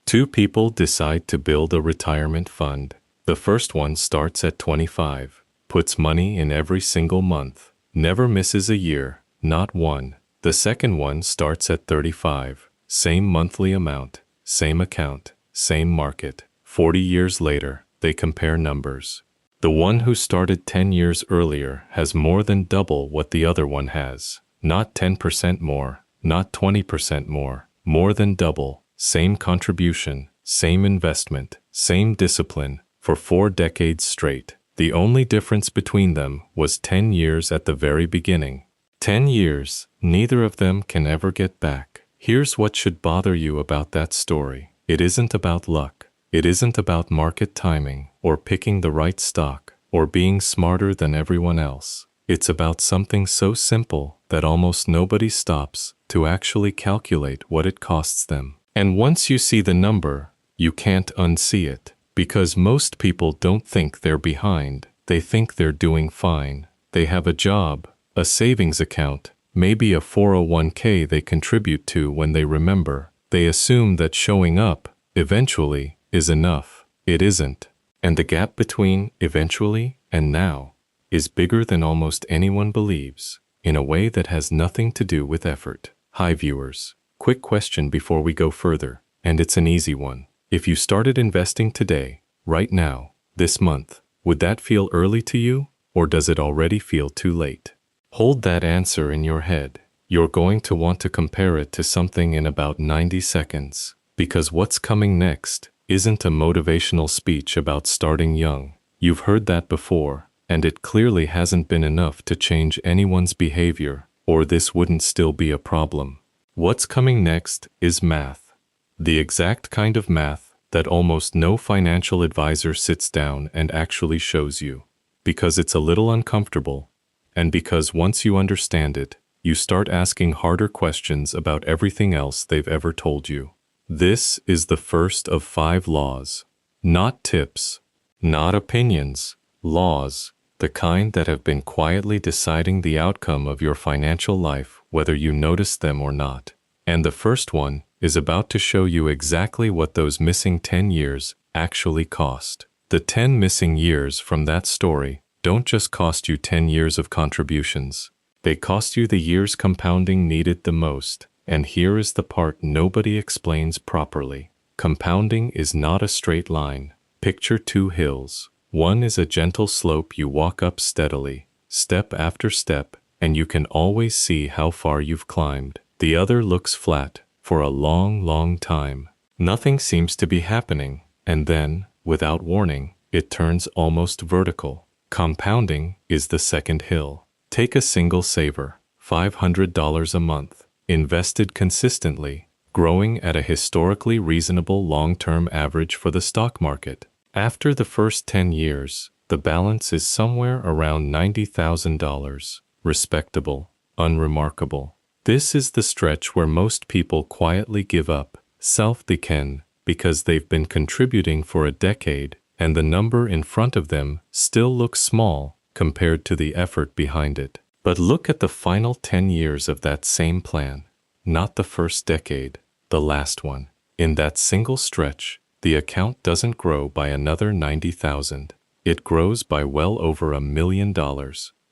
Two people decide to build a retirement fund. The first one starts at 25, puts money in every single month, never misses a year, not one. The second one starts at 35, same monthly amount, same account, same market. 40 years later, they compare numbers. The one who started 10 years earlier has more than double what the other one has. Not 10% more, not 20% more than double. Same contribution, same investment, same discipline, for 4 decades straight. The only difference between them was 10 years at the very beginning. 10 years, neither of them can ever get back. Here's what should bother you about that story. It isn't about luck. It isn't about market timing, or picking the right stock, or being smarter than everyone else. It's about something so simple that almost nobody stops to actually calculate what it costs them. And once you see the number, you can't unsee it. Because most people don't think they're behind. They think they're doing fine. They have a job, a savings account, maybe a 401k they contribute to when they remember. They assume that showing up, eventually, is enough. It isn't. And the gap between eventually and now is bigger than almost anyone believes, in a way that has nothing to do with effort. Hi viewers. Quick question before we go further, and it's an easy one. If you started investing today, right now, this month, would that feel early to you, or does it already feel too late? Hold that answer in your head. You're going to want to compare it to something in about 90 seconds, because what's coming next isn't a motivational speech about starting young. You've heard that before, and it clearly hasn't been enough to change anyone's behavior, or this wouldn't still be a problem. What's coming next is math. The exact kind of math that almost no financial advisor sits down and actually shows you. Because it's a little uncomfortable, and because once you understand it, you start asking harder questions about everything else they've ever told you. This is the first of 5 laws. Not tips, not opinions, laws, the kind that have been quietly deciding the outcome of your financial life, whether you notice them or not. And the first one is about to show you exactly what those missing 10 years actually cost. The 10 missing years from that story don't just cost you 10 years of contributions. They cost you the years compounding needed the most. And here is the part nobody explains properly. Compounding is not a straight line. Picture 2 hills. One is a gentle slope you walk up steadily, step after step, and you can always see how far you've climbed. The other looks flat for a long, long time. Nothing seems to be happening, and then, without warning, it turns almost vertical. Compounding is the second hill. Take a single saver, $500 a month, invested consistently, growing at a historically reasonable long-term average for the stock market. After the first 10 years, the balance is somewhere around $90,000. Respectable, unremarkable. This is the stretch where most people quietly give up, self-decken, because they've been contributing for a decade, and the number in front of them still looks small compared to the effort behind it. But look at the final 10 years of that same plan, not the first decade, the last one. In that single stretch, the account doesn't grow by another 90,000. It grows by well over $1 million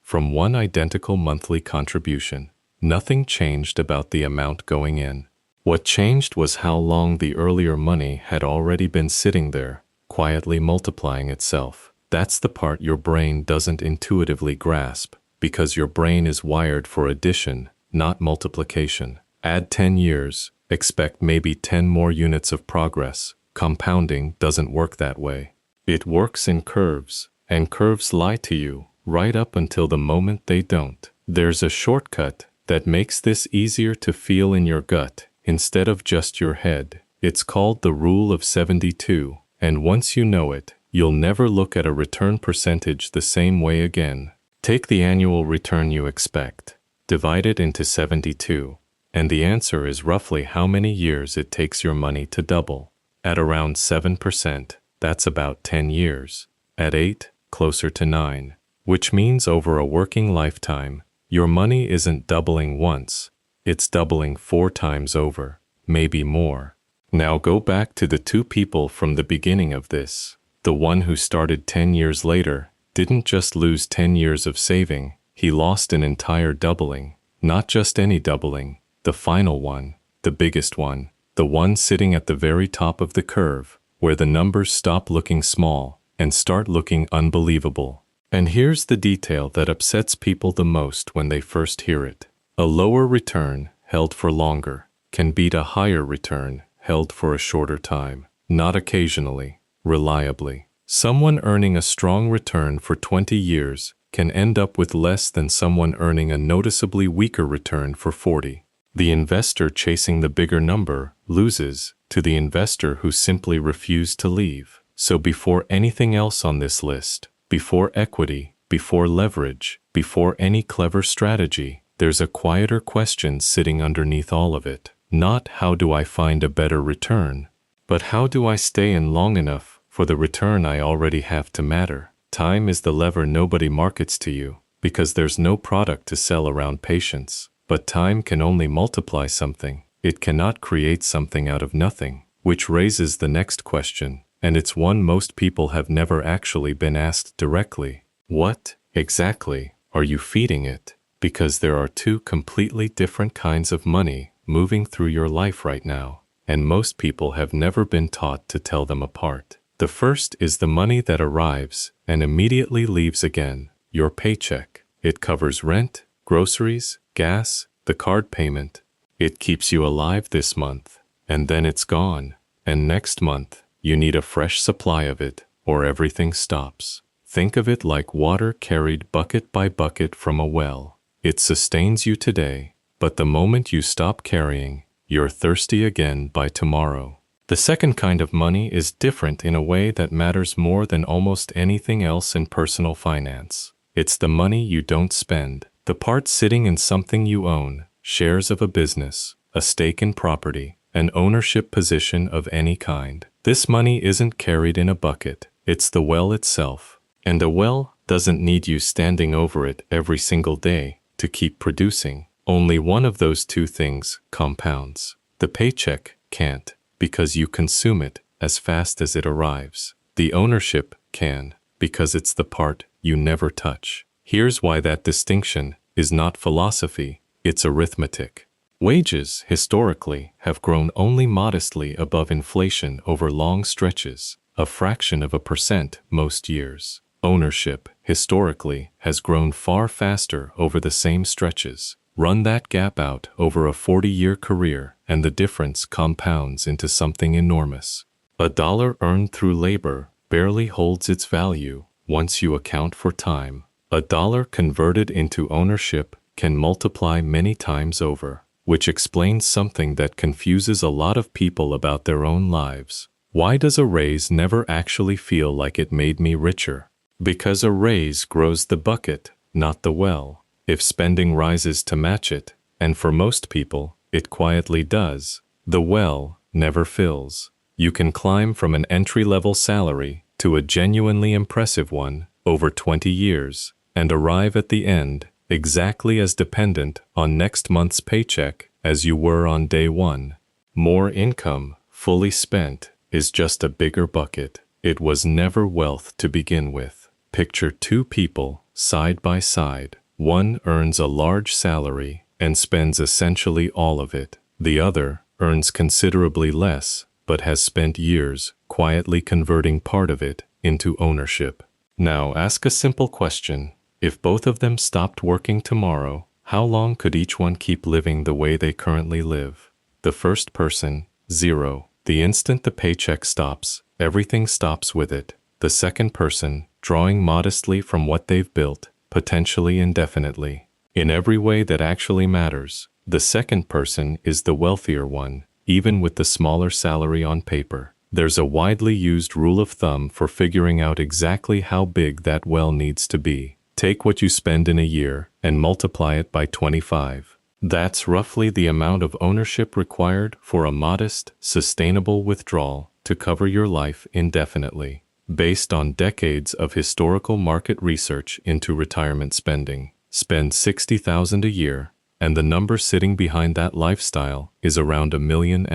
from one identical monthly contribution. Nothing changed about the amount going in. What changed was how long the earlier money had already been sitting there, quietly multiplying itself. That's the part your brain doesn't intuitively grasp, because your brain is wired for addition, not multiplication. Add 10 years, expect maybe 10 more units of progress. Compounding doesn't work that way. It works in curves, and curves lie to you, right up until the moment they don't. There's a shortcut that makes this easier to feel in your gut instead of just your head. It's called the Rule of 72, and once you know it, you'll never look at a return percentage the same way again. Take the annual return you expect, divide it into 72, and the answer is roughly how many years it takes your money to double. At around 7%, that's about 10 years. At 8, closer to 9, which means over a working lifetime, your money isn't doubling once, it's doubling 4 times over, maybe more. Now go back to the two people from the beginning of this. The one who started 10 years later didn't just lose 10 years of saving, he lost an entire doubling. Not just any doubling, the final one, the biggest one, the one sitting at the very top of the curve, where the numbers stop looking small and start looking unbelievable. And here's the detail that upsets people the most when they first hear it. A lower return, held for longer, can beat a higher return, held for a shorter time. Not occasionally, reliably. Someone earning a strong return for 20 years can end up with less than someone earning a noticeably weaker return for 40. The investor chasing the bigger number loses to the investor who simply refused to leave. So before anything else on this list, before equity, before leverage, before any clever strategy, there's a quieter question sitting underneath all of it. Not how do I find a better return, but how do I stay in long enough for the return I already have to matter. Time is the lever nobody markets to you, because there's no product to sell around patience. But time can only multiply something. It cannot create something out of nothing, which raises the next question, and it's one most people have never actually been asked directly. What, exactly, are you feeding it? Because there are two completely different kinds of money moving through your life right now, and most people have never been taught to tell them apart. The first is the money that arrives and immediately leaves again, your paycheck. It covers rent, groceries, gas, the card payment. It keeps you alive this month, and then it's gone. And next month, you need a fresh supply of it, or everything stops. Think of it like water carried bucket by bucket from a well. It sustains you today, but the moment you stop carrying, you're thirsty again by tomorrow. The second kind of money is different in a way that matters more than almost anything else in personal finance. It's the money you don't spend, the part sitting in something you own, shares of a business, a stake in property, an ownership position of any kind. This money isn't carried in a bucket, it's the well itself. And a well doesn't need you standing over it every single day to keep producing. Only one of those two things compounds. The paycheck can't, because you consume it as fast as it arrives. The ownership can, because it's the part you never touch. Here's why that distinction is not philosophy, it's arithmetic. Wages, historically, have grown only modestly above inflation over long stretches, a fraction of a percent most years. Ownership, historically, has grown far faster over the same stretches. Run that gap out over a 40-year career, and the difference compounds into something enormous. A dollar earned through labor barely holds its value once you account for time. A dollar converted into ownership can multiply many times over, which explains something that confuses a lot of people about their own lives. Why does a raise never actually feel like it made me richer? Because a raise grows the bucket, not the well. If spending rises to match it, and for most people, it quietly does, the well never fills. You can climb from an entry-level salary to a genuinely impressive one over 20 years, and arrive at the end exactly as dependent on next month's paycheck as you were on day one. More income, fully spent, is just a bigger bucket. It was never wealth to begin with. Picture two people side by side. One earns a large salary and spends essentially all of it. The other earns considerably less, but has spent years quietly converting part of it into ownership. Now ask a simple question. If both of them stopped working tomorrow, how long could each one keep living the way they currently live? The first person, 0. The instant the paycheck stops, everything stops with it. The second person, drawing modestly from what they've built, potentially indefinitely. In every way that actually matters, the second person is the wealthier one, even with the smaller salary on paper. There's a widely used rule of thumb for figuring out exactly how big that well needs to be. Take what you spend in a year and multiply it by 25. That's roughly the amount of ownership required for a modest, sustainable withdrawal to cover your life indefinitely. Based on decades of historical market research into retirement spending, spend $60,000 a year, and the number sitting behind that lifestyle is around $1.5 million.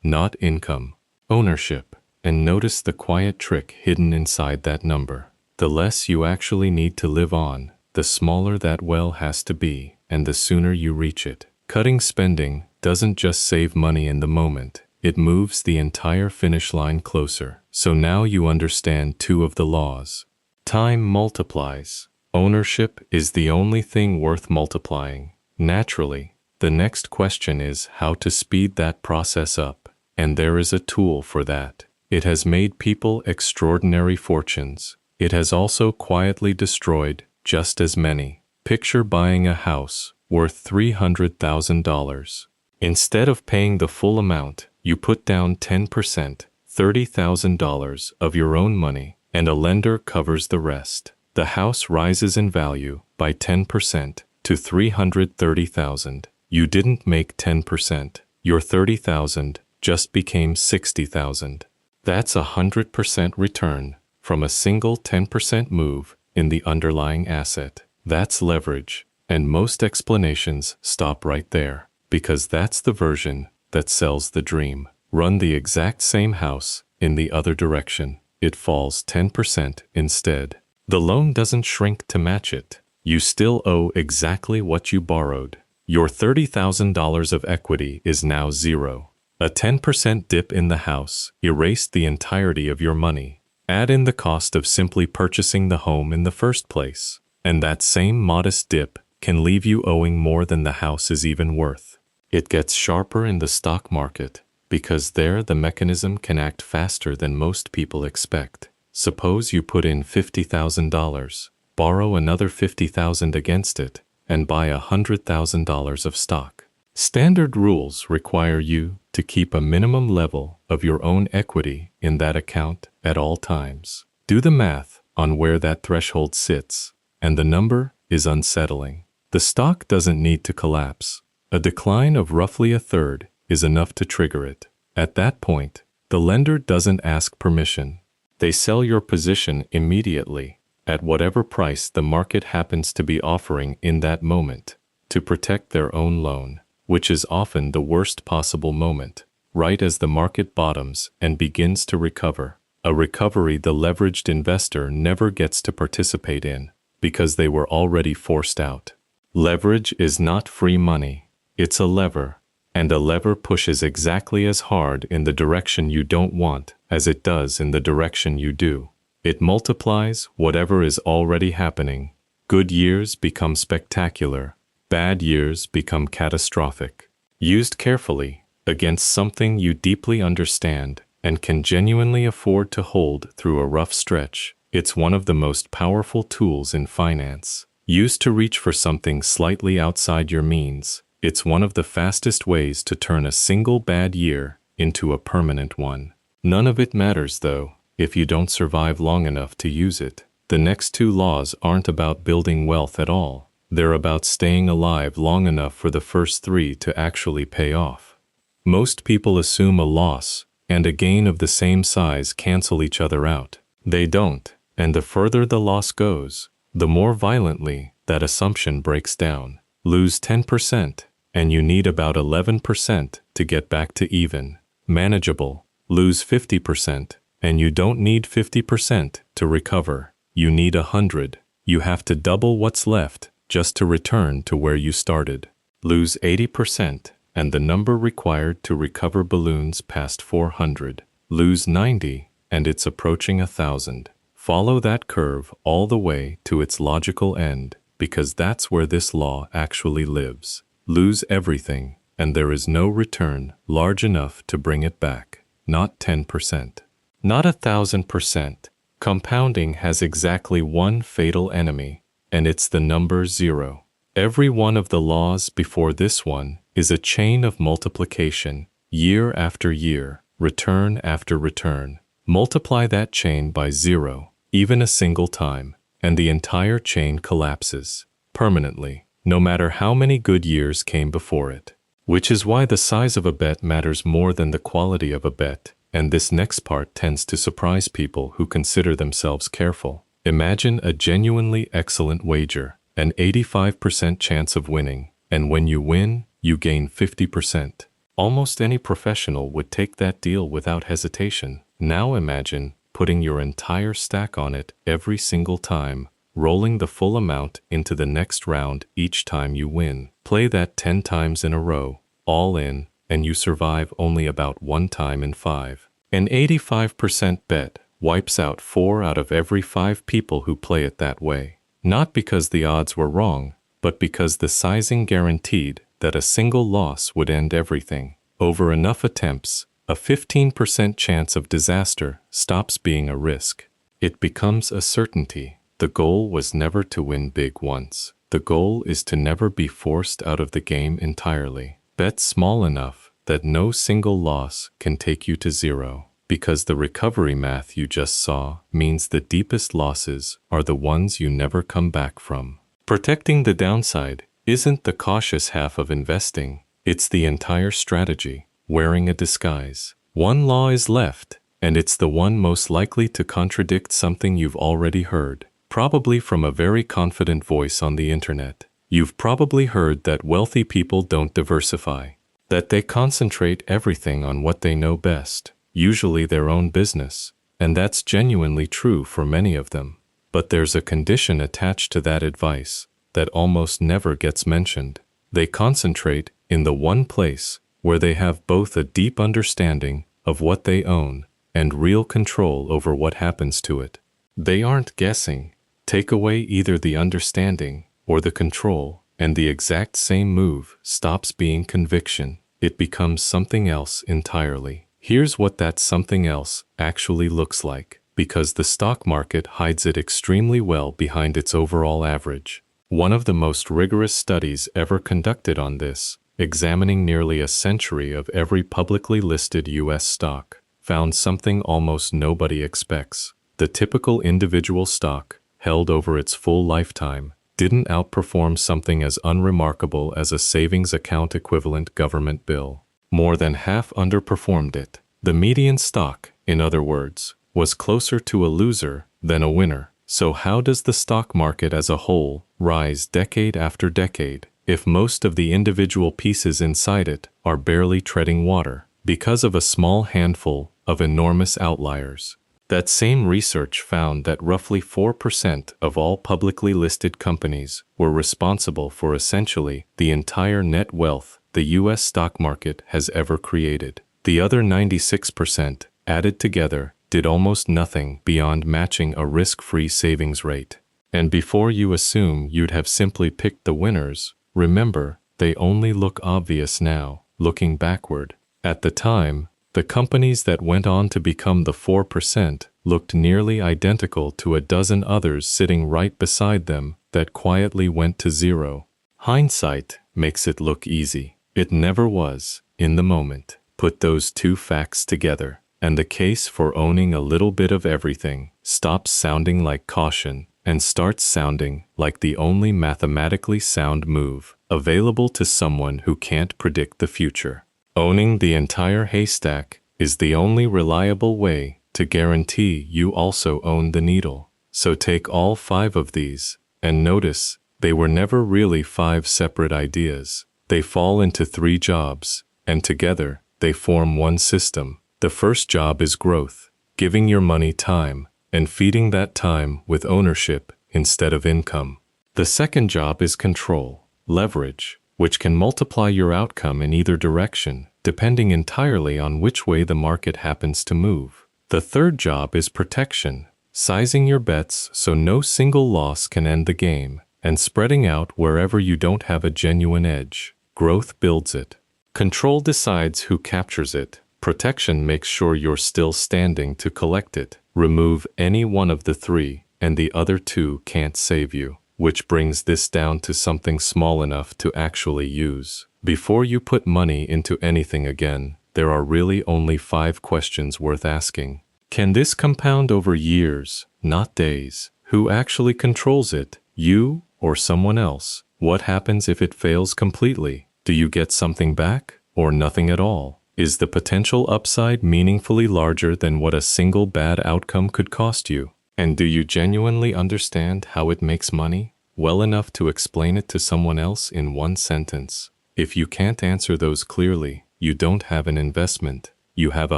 not income. Ownership. And notice the quiet trick hidden inside that number. The less you actually need to live on, the smaller that well has to be, and the sooner you reach it. Cutting spending doesn't just save money in the moment, it moves the entire finish line closer. So now you understand two of the laws. Time multiplies. Ownership is the only thing worth multiplying. Naturally, the next question is how to speed that process up, and there is a tool for that. It has made people extraordinary fortunes. It has also quietly destroyed just as many. Picture buying a house worth $300,000. Instead of paying the full amount, you put down 10%, $30,000 of your own money, and a lender covers the rest. The house rises in value by 10% to $330,000. You didn't make 10%. Your $30,000 just became $60,000. That's 100% return from a single 10% move in the underlying asset. That's leverage, and most explanations stop right there, because that's the version that sells the dream. Run the exact same house in the other direction. It falls 10% instead. The loan doesn't shrink to match it. You still owe exactly what you borrowed. Your $30,000 of equity is now zero. A 10% dip in the house erased the entirety of your money. Add in the cost of simply purchasing the home in the first place, and that same modest dip can leave you owing more than the house is even worth. It gets sharper in the stock market, because there the mechanism can act faster than most people expect. Suppose you put in $50,000, borrow another $50,000 against it, and buy $100,000 of stock. Standard rules require you to keep a minimum level of your own equity in that account at all times. Do the math on where that threshold sits, and the number is unsettling. The stock doesn't need to collapse. A decline of roughly a third is enough to trigger it. At that point, the lender doesn't ask permission. They sell your position immediately at whatever price the market happens to be offering in that moment to protect their own loan, which is often the worst possible moment, right as the market bottoms and begins to recover. A recovery the leveraged investor never gets to participate in because they were already forced out. Leverage is not free money. It's a lever, and a lever pushes exactly as hard in the direction you don't want as it does in the direction you do. It multiplies whatever is already happening. Good years become spectacular. Bad years become catastrophic. Used carefully against something you deeply understand and can genuinely afford to hold through a rough stretch, it's one of the most powerful tools in finance. Used to reach for something slightly outside your means, it's one of the fastest ways to turn a single bad year into a permanent one. None of it matters, though, if you don't survive long enough to use it. The next two laws aren't about building wealth at all. They're about staying alive long enough for the first three to actually pay off. Most people assume a loss and a gain of the same size cancel each other out. They don't, and the further the loss goes, the more violently that assumption breaks down. Lose 10%, and you need about 11% to get back to even. Manageable. Lose 50%, and you don't need 50% to recover. You need 100. You have to double what's left just to return to where you started. Lose 80%, and the number required to recover balloons past 400. Lose 90, and it's approaching 1,000. Follow that curve all the way to its logical end, because that's where this law actually lives. Lose everything, and there is no return large enough to bring it back. Not 10%. Not 1,000%. Compounding has exactly one fatal enemy, and it's the number 0. Every one of the laws before this one is a chain of multiplication, year after year, return after return. Multiply that chain by 0, even a single time, and the entire chain collapses, permanently, no matter how many good years came before it. Which is why the size of a bet matters more than the quality of a bet, and this next part tends to surprise people who consider themselves careful. Imagine a genuinely excellent wager, an 85% chance of winning, and when you win, you gain 50%. Almost any professional would take that deal without hesitation. Now imagine putting your entire stack on it every single time, rolling the full amount into the next round each time you win. Play that 10 times in a row, all in, and you survive only about 1 time in 5. An 85% bet wipes out 4 out of every 5 people who play it that way. Not because the odds were wrong, but because the sizing guaranteed that a single loss would end everything. Over enough attempts, a 15% chance of disaster stops being a risk. It becomes a certainty. The goal was never to win big once. The goal is to never be forced out of the game entirely. Bet small enough that no single loss can take you to zero, because the recovery math you just saw means the deepest losses are the ones you never come back from. Protecting the downside isn't the cautious half of investing, it's the entire strategy, wearing a disguise. One law is left, and it's the one most likely to contradict something you've already heard, probably from a very confident voice on the internet. You've probably heard that wealthy people don't diversify, that they concentrate everything on what they know best, usually their own business, and that's genuinely true for many of them. But there's a condition attached to that advice that almost never gets mentioned. They concentrate in the one place where they have both a deep understanding of what they own and real control over what happens to it. They aren't guessing. Take away either the understanding or the control, and the exact same move stops being conviction. It becomes something else entirely. Here's what that something else actually looks like, because the stock market hides it extremely well behind its overall average. One of the most rigorous studies ever conducted on this, examining nearly a century of every publicly listed U.S. stock, found something almost nobody expects. The typical individual stock, held over its full lifetime, didn't outperform something as unremarkable as a savings account equivalent government bill. More than half underperformed it. The median stock, in other words, was closer to a loser than a winner. So how does the stock market as a whole rise decade after decade if most of the individual pieces inside it are barely treading water? Because of a small handful of enormous outliers. That same research found that roughly 4% of all publicly listed companies were responsible for essentially the entire net wealth the U.S. stock market has ever created. The other 96%, added together, did almost nothing beyond matching a risk-free savings rate. And before you assume you'd have simply picked the winners, remember, they only look obvious now, looking backward. At the time, the companies that went on to become the 4% looked nearly identical to a dozen others sitting right beside them that quietly went to zero. Hindsight makes it look easy. It never was, in the moment. Put those two facts together, and the case for owning a little bit of everything stops sounding like caution and starts sounding like the only mathematically sound move available to someone who can't predict the future. Owning the entire haystack is the only reliable way to guarantee you also own the needle. So take all 5 of these, and notice they were never really 5 separate ideas. They fall into 3 jobs, and together they form one system. The first job is growth, giving your money time, and feeding that time with ownership instead of income. The second job is control, leverage, which can multiply your outcome in either direction, depending entirely on which way the market happens to move. The third job is protection, sizing your bets so no single loss can end the game, and spreading out wherever you don't have a genuine edge. Growth builds it. Control decides who captures it. Protection makes sure you're still standing to collect it. Remove any one of the 3, and the other 2 can't save you. Which brings this down to something small enough to actually use. Before you put money into anything again, there are really only 5 questions worth asking. Can this compound over years, not days? Who actually controls it? You or someone else? What happens if it fails completely? Do you get something back or nothing at all? Is the potential upside meaningfully larger than what a single bad outcome could cost you? And do you genuinely understand how it makes money? Well enough to explain it to someone else in one sentence. If you can't answer those clearly, you don't have an investment. You have a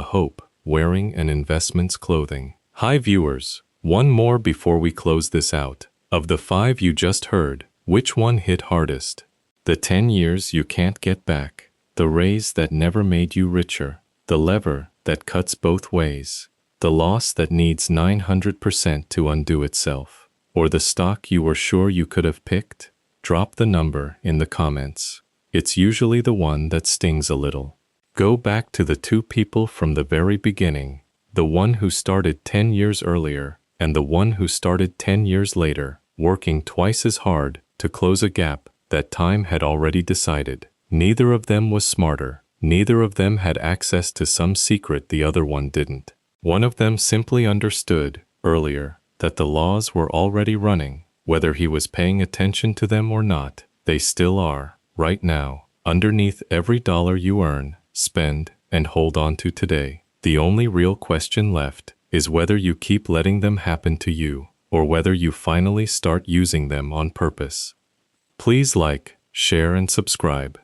hope, wearing an investment's clothing. Hi viewers, one more before we close this out. Of the 5 you just heard, which one hit hardest? The 10 years you can't get back. The raise that never made you richer. The lever that cuts both ways. The loss that needs 900% to undo itself. Or the stock you were sure you could have picked? Drop the number in the comments. It's usually the one that stings a little. Go back to the 2 people from the very beginning. The one who started 10 years earlier and the one who started 10 years later, working twice as hard to close a gap that time had already decided. Neither of them was smarter. Neither of them had access to some secret the other one didn't. One of them simply understood, earlier, that the laws were already running. Whether he was paying attention to them or not, they still are, right now, underneath every dollar you earn, spend, and hold on to today. The only real question left is whether you keep letting them happen to you, or whether you finally start using them on purpose. Please like, share, and subscribe.